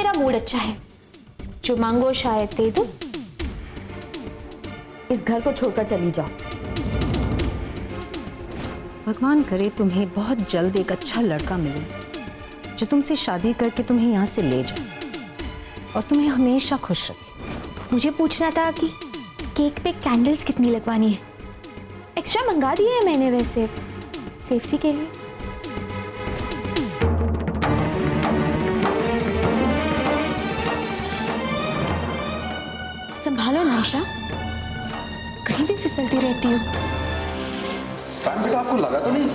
मेरा मूड अच्छा है, जो मांगो शायद दे दूं। इस घर को छोड़कर चली जाओ। भगवान करे तुम्हें बहुत जल्द एक अच्छा लड़का मिले जो तुमसे शादी करके तुम्हें यहाँ से ले जाए और तुम्हें हमेशा खुश रखे। मुझे पूछना था कि केक पे कैंडल्स कितनी लगवानी है। एक्स्ट्रा मंगा दिए हैं मैंने वैसे, सेफ्टी के लिए। संभालो नायशा, कहीं भी फिसलती रहती हूँ। बेटा आपको लगा तो नहीं?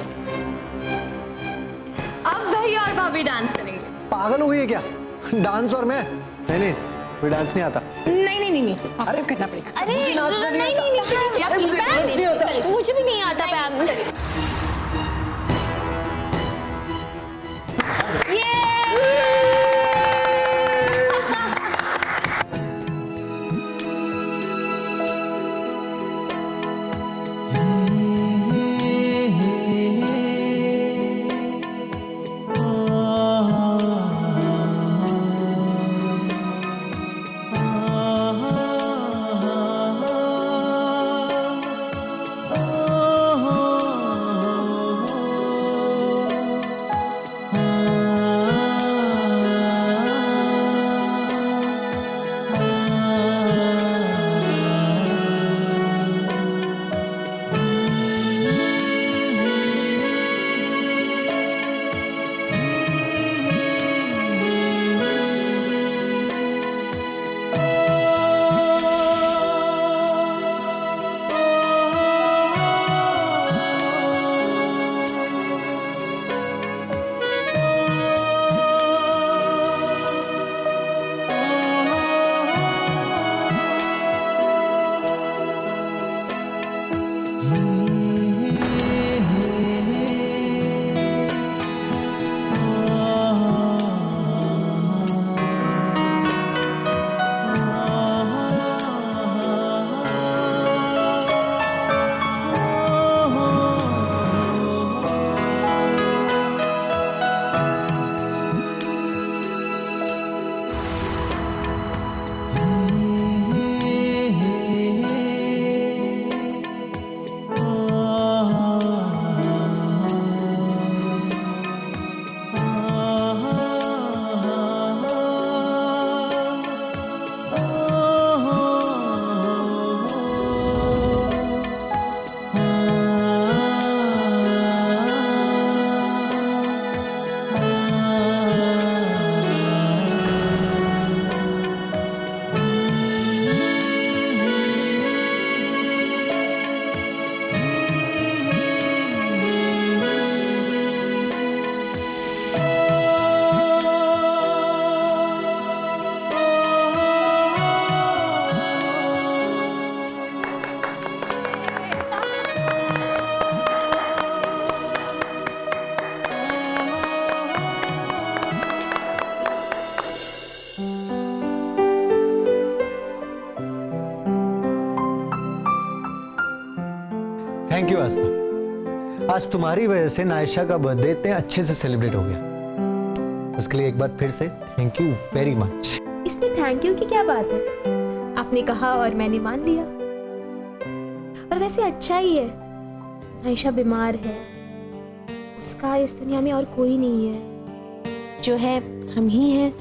अब वही और भाभी डांस करेंगे। पागल हो गई है क्या? डांस और मैं? नहीं, मुझे डांस नहीं आता। नहीं, आपको करना पड़ेगा। अरे नहीं, मुझे भी नहीं आता पैम। थैंक यू आस्था, आज तुम्हारी वजह से नायशा का बर्थडे इतने अच्छे से सेलिब्रेट हो गया। उसके लिए एक बार फिर से थैंक यू वेरी मच। इसमें थैंक यू की क्या बात है? आपने कहा और मैंने मान लिया। और वैसे अच्छा ही है, नायशा बीमार है, उसका इस दुनिया में और कोई नहीं है, जो है हम ही हैं,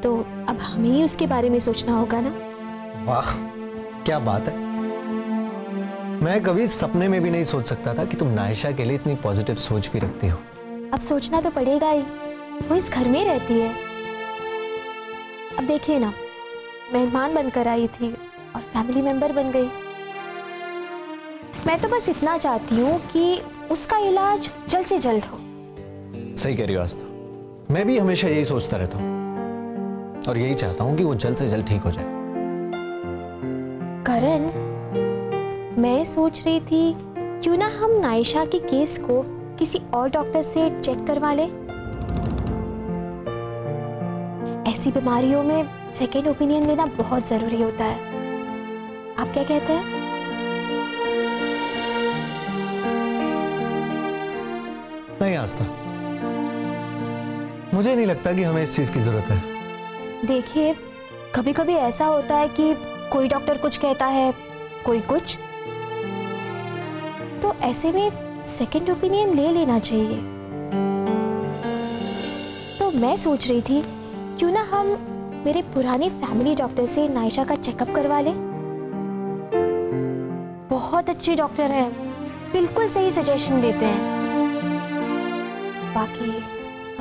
तो अब हमें ही उसके बारे में सोचना होगा ना। वाह क्या बात है, मैं कभी सपने में भी नहीं सोच सकता था कि तुम नायशा के लिए इतनी पॉजिटिव सोच भी रखती हो। अब सोचना तो पड़ेगा ही, वो इस घर में रहती है। अब देखिए ना, मेहमान बनकर आई थी और फैमिली मेंबर बन गई। मैं तो बस इतना चाहती हूँ कि उसका इलाज जल्द से जल्द हो। सही कह रही हो आस्था, मैं भी हमेशा यही सोचता रहता हूँ और यही चाहता हूँ कि वो जल्द से जल्द ठीक हो जाए। करण, मैं सोच रही थी क्यों ना हम नायशा के केस को किसी और डॉक्टर से चेक करवा लें। ऐसी बीमारियों में सेकेंड ओपिनियन लेना बहुत जरूरी होता है। आप क्या कहते हैं? नहीं आस्था, मुझे नहीं लगता कि हमें इस चीज की जरूरत है। देखिए, कभी कभी ऐसा होता है कि कोई डॉक्टर कुछ कहता है, कोई कुछ, तो ऐसे में सेकंड ओपिनियन ले लेना चाहिए। तो मैं सोच रही थी क्यों ना हम मेरे पुराने फैमिली डॉक्टर से नायशा का चेकअप करवा लें। बहुत अच्छे डॉक्टर हैं, बिल्कुल सही सजेशन देते हैं। बाकी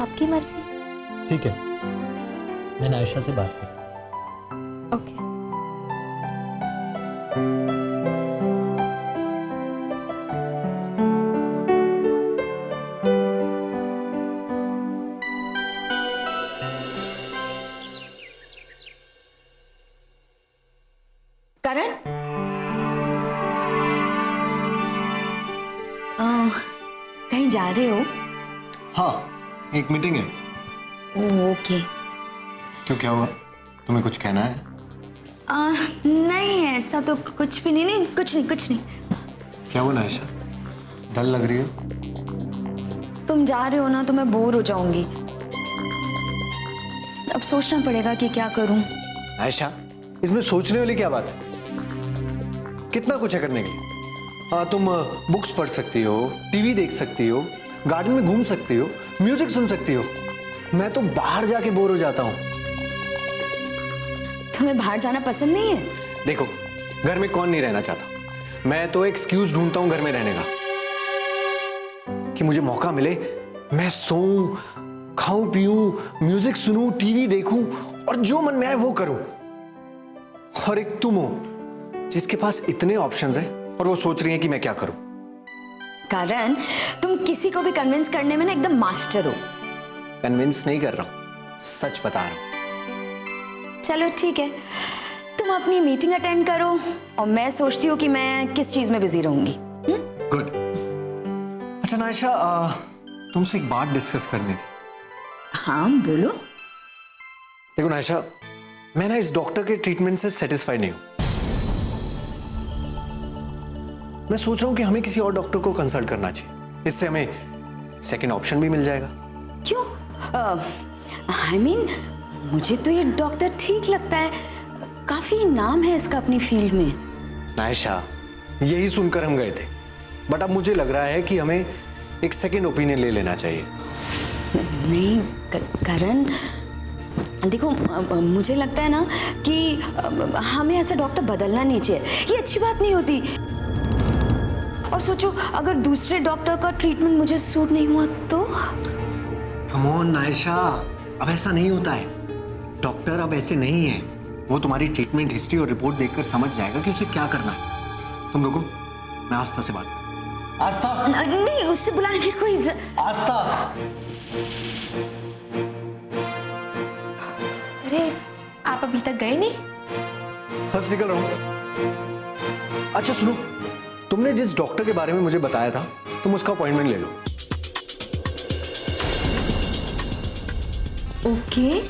आपकी मर्जी। ठीक है, मैं नायशा से बात करूँ। ओके। करण, कहीं जा रहे हो? हाँ, एक मीटिंग है। ओके। क्यों, क्या हुआ? तुम्हें कुछ कहना है? नहीं ऐसा तो कुछ भी नहीं। नहीं कुछ नहीं। क्या हुआ नायशा, डल लग रही है? तुम जा रहे हो ना तो मैं बोर हो जाऊंगी। अब सोचना पड़ेगा कि क्या करूं। नायशा, इसमें सोचने वाली क्या बात है? कितना कुछ है करने के लिए। हाँ, तुम बुक्स पढ़ सकती हो, टीवी देख सकती हो, गार्डन में घूम सकती हो, म्यूजिक सुन सकती हो। मैं तो बाहर जाके बोर हो जाता हूँ। तुम्हें बाहर जाना पसंद नहीं है? देखो, घर में कौन नहीं रहना चाहता। मैं तो एक्सक्यूज ढूंढता हूं घर में रहने का, कि मुझे मौका मिले, मैं सोऊं, खाऊं पीऊं, म्यूजिक सुनूं, टीवी देखूं और जो मन में आए वो करूं। और एक तुम हो जिसके पास इतने ऑप्शंस हैं और वो सोच रही है कि मैं क्या करूं। करण, तुम किसी को भी कन्विंस करने में ना एकदम मास्टर हो। कन्विंस नहीं कर रहा हूं, सच बता रहा हूं। चलो ठीक है, तुम अपनी मीटिंग अटेंड करो और मैं सोचती हूँ कि मैं किस चीज में बिजी रहूंगी। गुड। अच्छा नायशा, तुमसे एक बात डिस्कस करनी थी। हाँ बोलो। देखो नायशा, मैं ना इस डॉक्टर के ट्रीटमेंट से सेटिस्फाइड नहीं हूं। मैं सोच रहा हूं कि हमें किसी और डॉक्टर को कंसल्ट करना चाहिए, इससे हमें सेकंड ऑप्शन भी मिल जाएगा। क्यों? I mean, मुझे तो ये डॉक्टर ठीक लगता है, काफी नाम है इसका अपनी फील्ड में। नायशा, यही सुनकर हम गए थे, बट अब मुझे लग रहा है कि हमें एक सेकंड ओपिनियन ले लेना चाहिए। नहीं करण, देखो मुझे लगता है ना कि हमें ऐसा डॉक्टर बदलना नहीं चाहिए। ये अच्छी बात नहीं होती। और सोचो, अगर दूसरे डॉक्टर का ट्रीटमेंट मुझे सूट नहीं हुआ तो? कम ऑन नायशा, अब ऐसा नहीं होता है। डॉक्टर अब ऐसे नहीं है। वो तुम्हारी ट्रीटमेंट हिस्ट्री और रिपोर्ट देखकर समझ जाएगा कि उसे क्या करना है। तुम रुको, मैं आस्था से बात करूं। आस्था? नहीं, उससे बुलाने की कोई आस्था! अरे, आप अभी तक गए नहीं? बस निकल रहा हूं। अच्छा सुनो, तुमने जिस डॉक्टर के बारे में मुझे बताया था, तुम उसका अपॉइंटमेंट ले लो। ओके,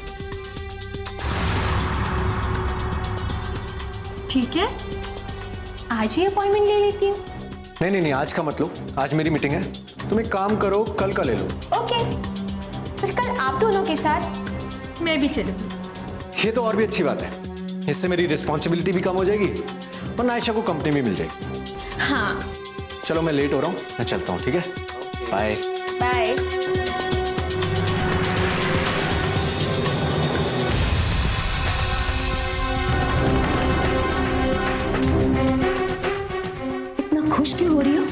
ठीक है, आज ही अपॉइंटमेंट ले लेती हूँ। नहीं, आज का मत लो, आज मेरी मीटिंग है। तुम एक काम करो, कल का ले लो। ओके, फिर कल आप दोनों के साथ मैं भी चलूंगी। ये तो और भी अच्छी बात है, इससे मेरी रिस्पॉन्सिबिलिटी भी कम हो जाएगी और नायशा को कंपनी भी मिल जाएगी। हाँ, चलो मैं लेट हो रहा हूँ, मैं चलता हूँ, ठीक है? Bye bye. इतना खुश क्यों हो रही हो?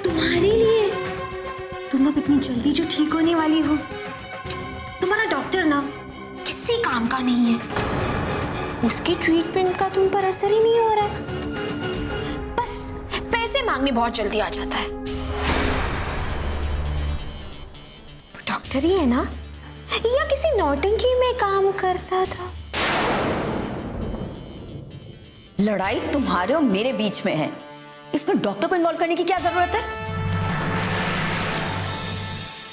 तुम्हारे लिए। तुम अब इतनी जल्दी जो ठीक होने वाली हो। तुम्हारा डॉक्टर ना किसी काम का नहीं है। उसकी ट्रीटमेंट का तुम पर असर ही नहीं हो रहा है। बस पैसे मांगने बहुत जल्दी आ जाता है। वो डॉक्टर ही है ना, या किसी नौटंकी में काम करता था? लड़ाई तुम्हारे और मेरे बीच में है, इसमें डॉक्टर को इन्वॉल्व करने की क्या जरूरत है?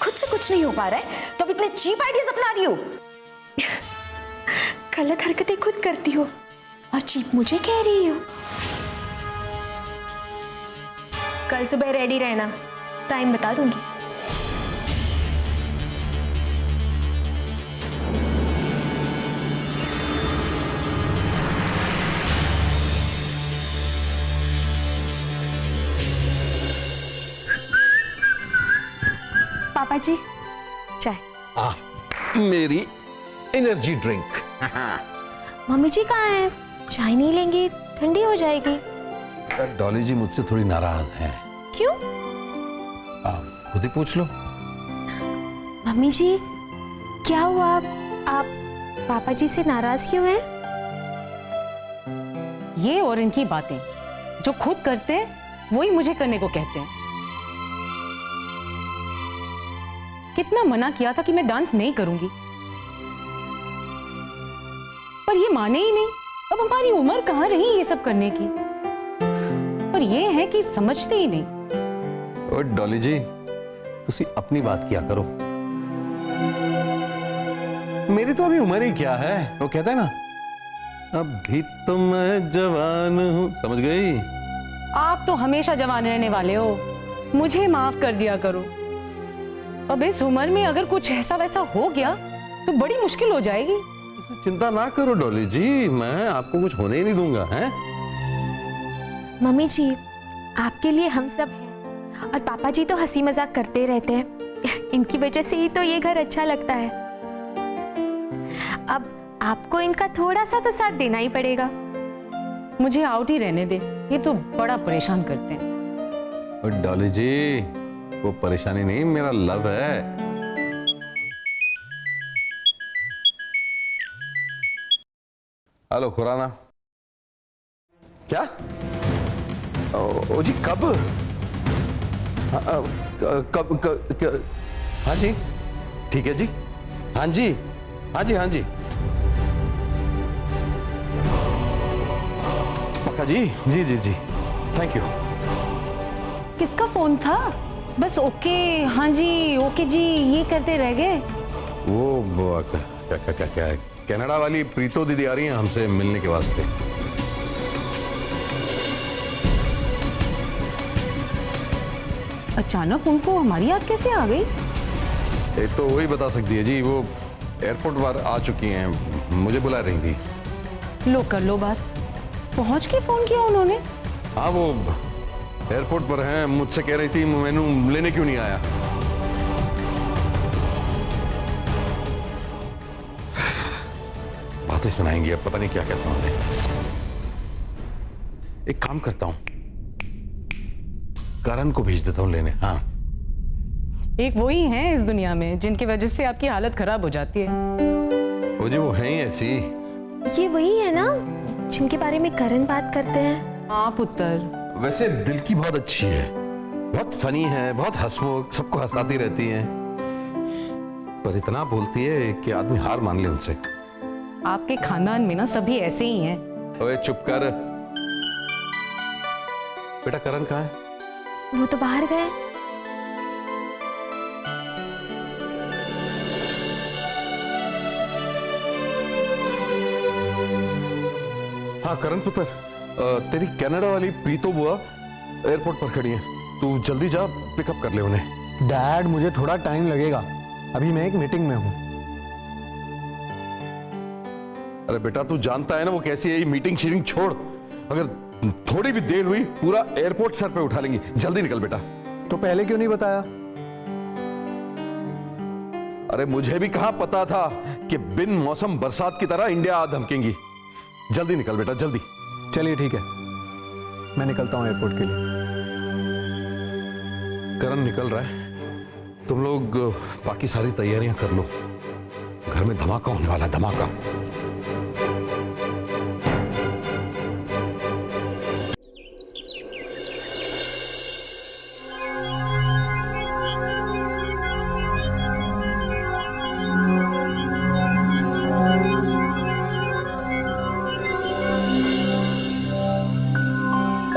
खुद से कुछ नहीं हो पा रहा है तो अब इतने चीप आइडियाज अपना रही हो। गलत हरकतें खुद करती हो और चीप मुझे कह रही हो। कल सुबह रेडी रहना, टाइम बता दूंगी। पापा जी चाय। मेरी एनर्जी ड्रिंक। मम्मी जी कहाँ हैं? चाय नहीं लेंगी, ठंडी हो जाएगी। डॉली जी मुझसे थोड़ी नाराज हैं। क्यों? आप खुद ही पूछ लो। मम्मी जी क्या हुआ? आप पापा जी से नाराज क्यों हैं? ये और इनकी बातें जो खुद करते हैं वही मुझे करने को कहते हैं। कितना मना किया था कि मैं डांस नहीं करूंगी, पर ये माने ही नहीं। अब हमारी उम्र कहाँ रही ये सब करने की, पर ये है कि समझते ही नहीं। और डॉली जी तुसी अपनी बात किया करो, मेरी तो अभी उम्र ही क्या है। वो कहता है ना, अभी तो मैं जवान हूं, समझ गई? आप तो हमेशा जवान रहने वाले हो, मुझे माफ कर दिया करो। अब इस उम्र में अगर कुछ ऐसा वैसा हो गया तो बड़ी मुश्किल हो जाएगी। चिंता ना करो डॉली जी, मैं आपको कुछ होने ही नहीं दूंगा। हैं? मम्मी जी आपके लिए हम सब हैं, और पापा जी तो हंसी मजाक करते रहते हैं। इनकी वजह से ही तो ये घर अच्छा लगता है। अब आपको इनका थोड़ा सा तो साथ देना ही पड़ेगा। मुझे आउट ही रहने दे, ये तो बड़ा परेशान करते हैं। और डॉली जी वो परेशानी नहीं, मेरा लव है। हेलो खुराना। क्या? ओ जी कब? कब? हाँ जी ठीक है जी। हाँ जी हाँ जी हाँ जी पक्का जी। जी जी जी थैंक यू। किसका फोन था? बस ओके हाँ जी ओके जी ये करते रह गए। वो क्या कनाडा वाली प्रीतो दीदी आ रही हैं हमसे मिलने के वास्ते। अचानक उनको हमारी याद कैसे आ गई? ये तो वही बता सकती है जी, वो एयरपोर्ट पर आ चुकी हैं, मुझे बुला रही थी। लो कर लो बात। पहुंच के फोन किया उन्होंने? हाँ वो एयरपोर्ट पर हैं, मुझसे कह रही थी मैनू लेने क्यों नहीं आया। बातें सुनाएंगी अब, पता नहीं क्या क्या सुना दे। एक काम करता हूं, करण को भेज देता हूं लेने। हाँ एक वही हैं इस दुनिया में जिनकी वजह से आपकी हालत खराब हो जाती है। वो जी वो है ही ऐसी। ये वही है ना जिनके बारे में करण बात करते हैं? हाँ पुत्र। वैसे दिल की बहुत अच्छी है, बहुत फनी है, बहुत हंसमुख, सबको हंसाती रहती है, पर इतना बोलती है कि आदमी हार मान ले उनसे। आपके खानदान में ना सभी ऐसे ही हैं। ओए चुप कर। बेटा करण कहाँ है? वो तो बाहर गए। हाँ करण पुत्र, तेरी कनाडा वाली प्रीतो बुआ एयरपोर्ट पर खड़ी है, तू जल्दी जा पिकअप कर ले उन्हें। डैड मुझे थोड़ा टाइम लगेगा, अभी मैं एक मीटिंग में हूं। अरे बेटा तू जानता है ना वो कैसी है, ये मीटिंग शीटिंग छोड़, अगर थोड़ी भी देर हुई पूरा एयरपोर्ट सर पे उठा लेंगी। जल्दी निकल बेटा। तो पहले क्यों नहीं बताया? अरे मुझे भी कहां पता था कि बिन मौसम बरसात की तरह इंडिया आ धमकेंगी। जल्दी निकल बेटा जल्दी। चलिए ठीक है, मैं निकलता हूं एयरपोर्ट के लिए। करण निकल रहा है, तुम लोग बाकी सारी तैयारियां कर लो, घर में धमाका होने वाला है, धमाका।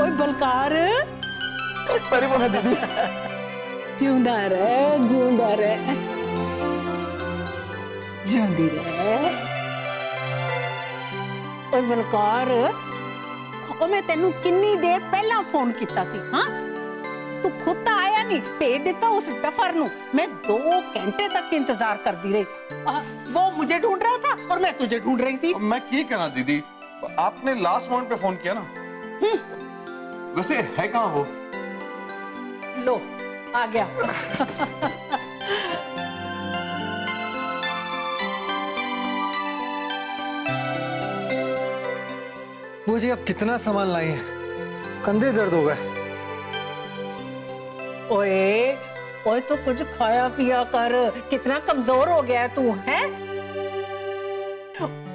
ओए बलकार, परिवहन है दीदी। जिंदा रह, जिंदा रह, जिंदी रह। ओए बलकार, ओ मैं तेनू किन्नी देर पहला फोन किया सी। हाँ तू खुद तो आया नहीं, भेज दिता उस डफर नू। मैं 2 घंटे तक इंतजार करती रही। वो मुझे ढूंढ रहा था और मैं तुझे ढूंढ रही थी। मैं क्या करा दीदी, आपने लास्ट मोमेंट पे फोन किया ना। वैसे है कहां वो? लो आ गया। जी अब कितना सामान लाई है, कंधे दर्द हो गए। ओए ओए तो कुछ खाया पिया कर, कितना कमजोर हो गया है तू, है?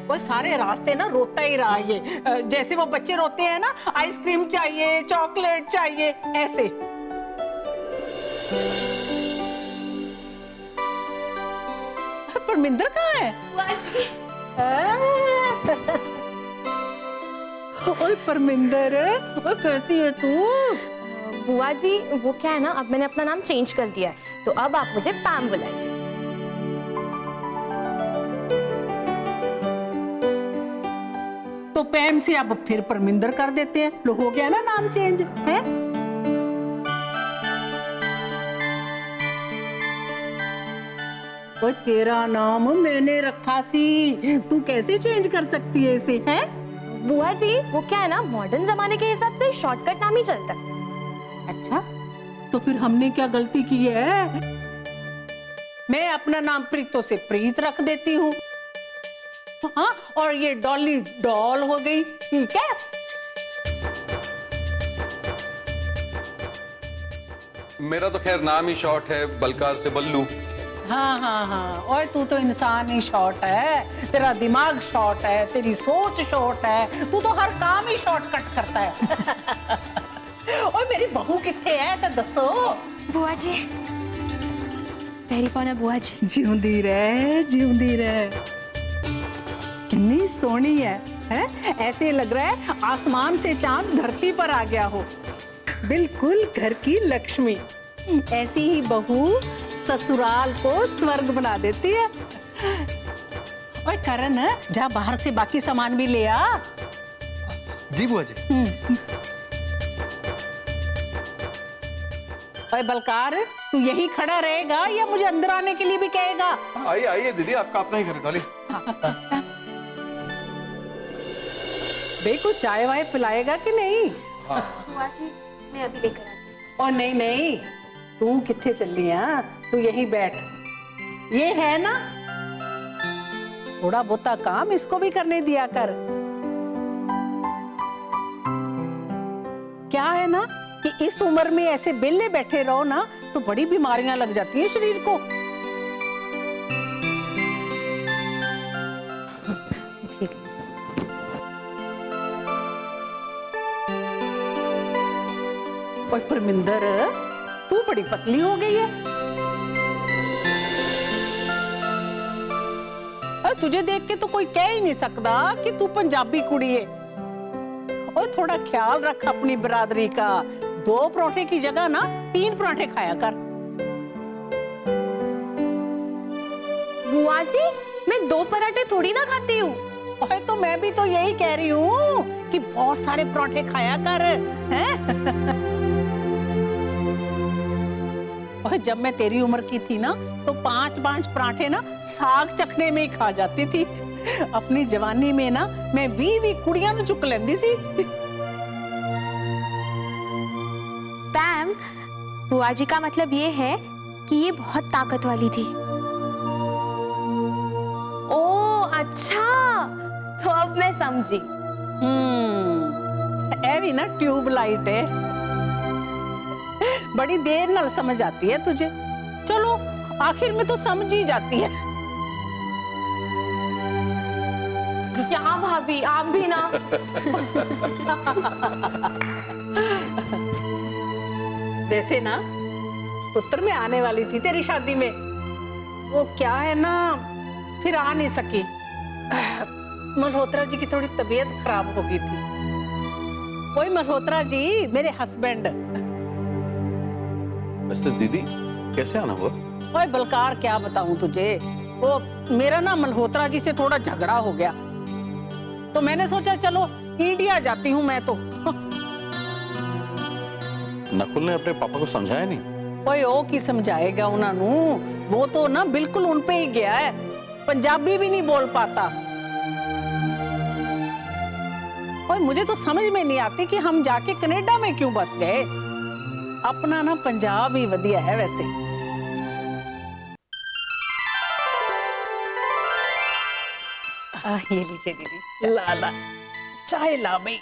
वो सारे रास्ते ना रोता ही रहा ये, जैसे वो बच्चे रोते हैं ना, आइसक्रीम चाहिए, चॉकलेट चाहिए, ऐसे। परमिंदर कहाँ है? ओए परमिंदर, ओए कैसी है तू? बुआ जी वो क्या है ना, अब मैंने अपना नाम चेंज कर दिया है, तो अब आप मुझे पैम बुलाइए। तो पैम से अब फिर परमिंदर कर देते हैं, लो हो गया ना नाम चेंज, है? ओए तेरा नाम मैंने रखा सी, तू कैसे चेंज कर सकती है इसे, है? बुआ जी वो क्या है ना, मॉडर्न जमाने के हिसाब से शॉर्टकट नाम ही चलता है। अच्छा, तो फिर हमने क्या गलती की है? मैं अपना नाम प्रीतो से प्रीत रख देती हूँ, हाँ, और ये डॉली डॉल हो गई, ठीक है? मेरा तो खैर नाम ही शॉर्ट है, बलकार से बल्लू। हाँ हाँ हाँ, और तू तो इंसान ही शॉर्ट है, तेरा दिमाग शॉर्ट है, तेरी सोच शॉर्ट है, तू तो हर काम ही शॉर्टकट करता है। और मेरी बहू किथे है तो दसो। बुआ जी तेरी कौन है बुआ जी? जिंदी रहे, जिंदी रहे। कितनी सोहनी है, हैं? ऐसे लग रहा है आसमान से चांद धरती पर आ गया हो, बिल्कुल घर की लक्ष्मी। ऐसी ही बहू ससुराल को स्वर्ग बना देती है। ओए करण, जा बाहर से बाकी सामान भी ले आ। जी बुआ जी। ओए बलकार, तू यही खड़ा रहेगा या मुझे अंदर आने के लिए भी कहेगा? आइए आइए दीदी, आपका अपना ही घर है, डॉली। बे कुछ चाय वाय पिलाएगा कि नहीं? बुआ जी मैं अभी लेकर आती ओ नहीं नहीं, तू किथे चली है? तू यहीं बैठ, ये है ना, थोड़ा बहुता काम इसको भी करने दिया कर। क्या है ना कि इस उम्र में ऐसे बेले बैठे रहो ना तो बड़ी बीमारियां लग जाती हैं शरीर को। ओए परमिंदर, तू बड़ी पतली हो गई है। और तुझे देख के तो कोई कह ही नहीं सकता कि तू पंजाबी कुड़ी है। और थोड़ा ख्याल रख अपनी बिरादरी का, 2 पराठे की जगह ना 3 पराठे खाया कर। बुआ जी मैं 2 पराठे थोड़ी ना खाती हूँ। ओए तो मैं भी तो यही कह रही हूँ कि बहुत सारे पराठे खाया कर, हैं? और जब मैं तेरी उम्र की थी ना तो 5-5 पराठे ना साग चखने में ही खा जाती थी। अपनी जवानी में ना मैं 20 कुड़ियां नु चुक लेंदी सी। पैम बुआ जी का मतलब ये है कि ये बहुत ताकत वाली थी। ओ अच्छा, तो अब मैं समझी। ए भी ना ट्यूब लाइट है, बड़ी देर नाल समझ आती है तुझे। चलो आखिर में तो समझ ही जाती है। क्या भाभी आप भी ना। वैसे ना उत्तर में आने वाली थी तेरी शादी में, वो क्या है ना फिर आ नहीं सकी। मल्होत्रा जी की थोड़ी तबीयत खराब हो गई थी। वही मल्होत्रा जी मेरे हस्बैंड। वैसे दीदी कैसे आना हुआ? ओए बलकार क्या बताऊं तुझे, वो मेरा ना मल्होत्रा जी से थोड़ा झगड़ा हो गया, तो मैंने सोचा चलो इंडिया जाती हूँ मैं तो। नकुल ने अपने पापा को समझाया नहीं? ओए ओ की समझाएगा उन्होंने, वो तो ना बिल्कुल उन पे ही गया है, पंजाबी भी नहीं बोल पाता। ओए मुझे तो समझ में नहीं आती कि हम जाके कनाडा में क्यों बस गए। अपना ना पंजाब ही वधिया है वैसे। ये लीजिए दीदी। ला ला चाय ला भाई।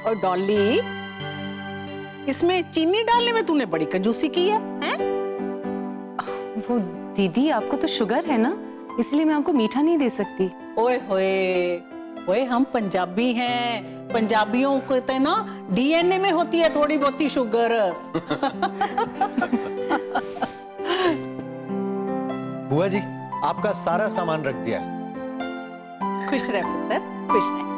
और डॉली, इसमें चीनी डालने में तूने बड़ी कंजूसी की है, हैं? वो दीदी, आपको तो शुगर है ना, इसलिए मैं आपको मीठा नहीं दे सकती। ओए होए, ओए हम पंजाबी हैं, पंजाबियों को तो ना डीएनए में होती है थोड़ी बहुती शुगर। बुआ जी, आपका सारा सामान रख दिया है। खुश रह पुत्र, खुश रह।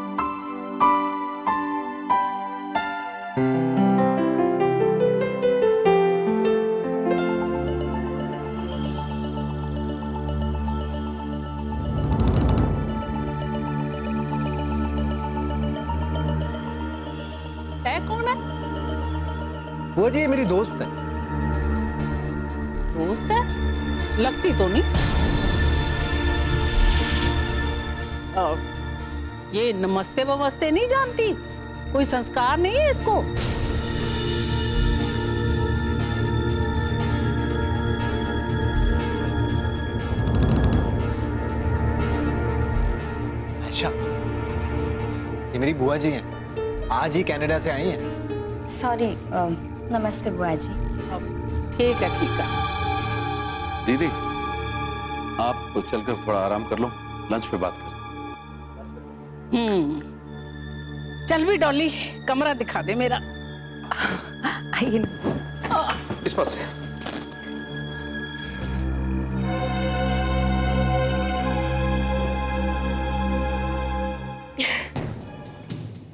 है कौन है? बुआ जी, ये मेरी दोस्त है। दोस्त है? लगती तो नहीं। ये नमस्ते वमस्ते नहीं जानती, कोई संस्कार नहीं है इसको। आयशा, ये मेरी बुआ जी हैं, आज ही कनाडा से आई हैं। सॉरी, नमस्ते बुआ जी। ठीक है, ठीक है। दीदी, आप चलकर थोड़ा आराम कर लो, लंच पे बात करते चल भी डॉली, कमरा दिखा दे मेरा। आइए ना। हैं। इस पास से।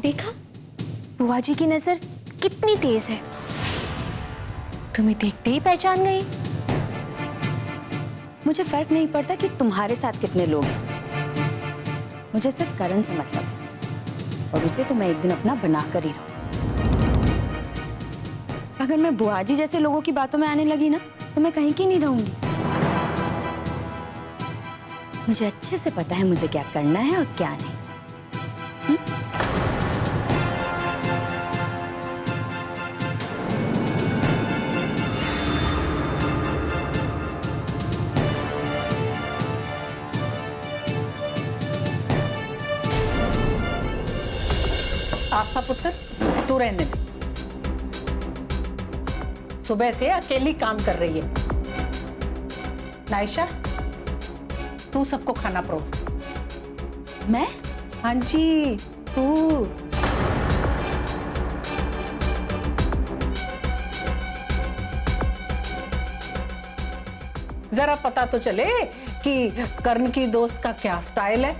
देखा, बुआ जी की नजर कितनी तेज है, तुम्हें देखते ही पहचान गई। मुझे फर्क नहीं पड़ता कि तुम्हारे साथ कितने लोग हैं, मुझे सिर्फ करण से मतलब है, और उसे तो मैं एक दिन अपना बना कर ही रहूं। अगर मैं बुआ जी जैसे लोगों की बातों में आने लगी ना, तो मैं कहीं की नहीं रहूंगी। मुझे अच्छे से पता है मुझे क्या करना है और क्या नहीं। आस्था पुत्र, तू रहने दे। सुबह से अकेली काम कर रही है। नायशा, तू सबको खाना परोस। मैं? हाँ जी, तू। जरा पता तो चले कि कर्ण की दोस्त का क्या स्टाइल है।